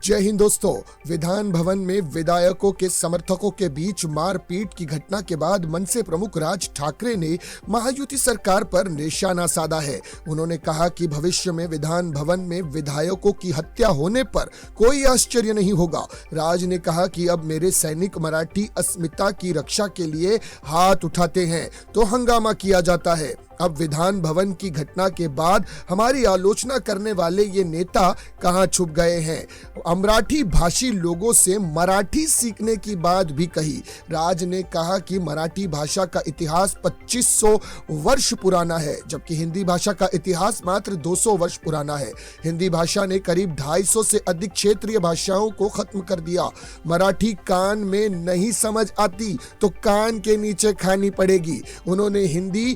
जय हिंद दोस्तों। विधान भवन में विधायकों के समर्थकों के बीच मारपीट की घटना के बाद मनसे प्रमुख राज ठाकरे ने महायुति सरकार पर निशाना साधा है। उन्होंने कहा कि भविष्य में विधान भवन में विधायकों की हत्या होने पर कोई आश्चर्य नहीं होगा। राज ने कहा कि अब मेरे सैनिक मराठी अस्मिता की रक्षा के लिए हाथ उठाते हैं तो हंगामा किया जाता है। अब विधान भवन की घटना के बाद हमारी आलोचना करने वाले ये नेता कहां छुप गए हैं। अमराठी भाषी लोगों से मराठी सीखने की बात भी कही। राज ने कहा कि मराठी भाषा का इतिहास 2500 वर्ष पुराना है, जबकि हिंदी भाषा का इतिहास मात्र 200 वर्ष पुराना है। हिंदी भाषा ने करीब 250 से अधिक क्षेत्रीय भाषाओं को खत्म कर दिया। मराठी कान में नहीं समझ आती तो कान के नीचे खानी पड़ेगी। उन्होंने हिंदी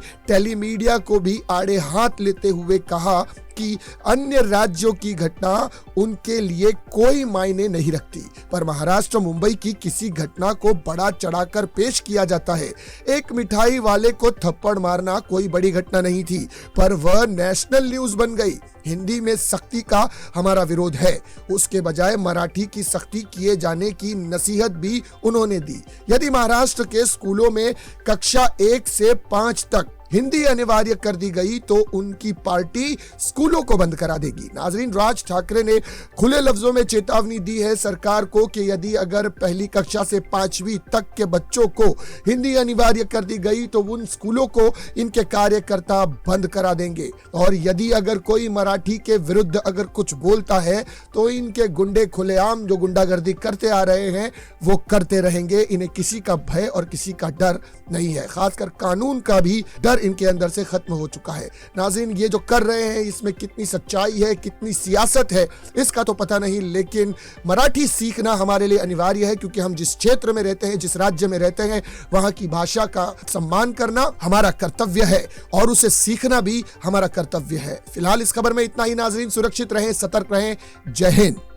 मीडिया को भी आड़े हाथ लेते हुए कहा कि अन्य राज्यों की घटना उनके लिए कोई मायने नहीं रखती, पर महाराष्ट्र मुंबई की किसी घटना को बड़ा चढ़ाकर पेश किया जाता है। एक मिठाई वाले को थप्पड़ मारना कोई बड़ी घटना नहीं थी, पर वह नेशनल न्यूज बन गई। हिंदी में सख्ती का हमारा विरोध है, उसके बजाय मराठी की सख्ती किए जाने की नसीहत भी उन्होंने दी। यदि महाराष्ट्र के स्कूलों में कक्षा 1 से 5 तक हिंदी अनिवार्य कर दी गई तो उनकी पार्टी स्कूलों को बंद करा देगी। नाजरीन, राज ठाकरे ने खुले लफ्जों में चेतावनी दी है सरकार को कि यदि अगर पहली कक्षा से 5वीं तक के बच्चों को हिंदी अनिवार्य कर दी गई तो उन स्कूलों को इनके कार्यकर्ता बंद करा देंगे, और यदि अगर कोई मराठी के विरुद्ध अगर कुछ बोलता है तो इनके गुंडे खुलेआम जो गुंडागर्दी करते आ रहे हैं वो करते रहेंगे। इन्हें किसी का भय और किसी का डर नहीं है, खासकर कानून का भी डर इनके अंदर से खत्म हो चुका है। नाज़रीन, ये जो कर रहे हैं इसमें कितनी सच्चाई है, कितनी सियासत है, इसका तो पता नहीं, लेकिन मराठी सीखना हमारे लिए अनिवार्य है, क्योंकि हम जिस क्षेत्र में रहते हैं, जिस राज्य में रहते हैं, वहां की भाषा का सम्मान करना हमारा कर्तव्य है और उसे सीखना भी हमारा कर्तव्य है। फिलहाल इस खबर में इतना ही। नाज़रीन, सुरक्षित रहें, सतर्क रहें। जय हिंद।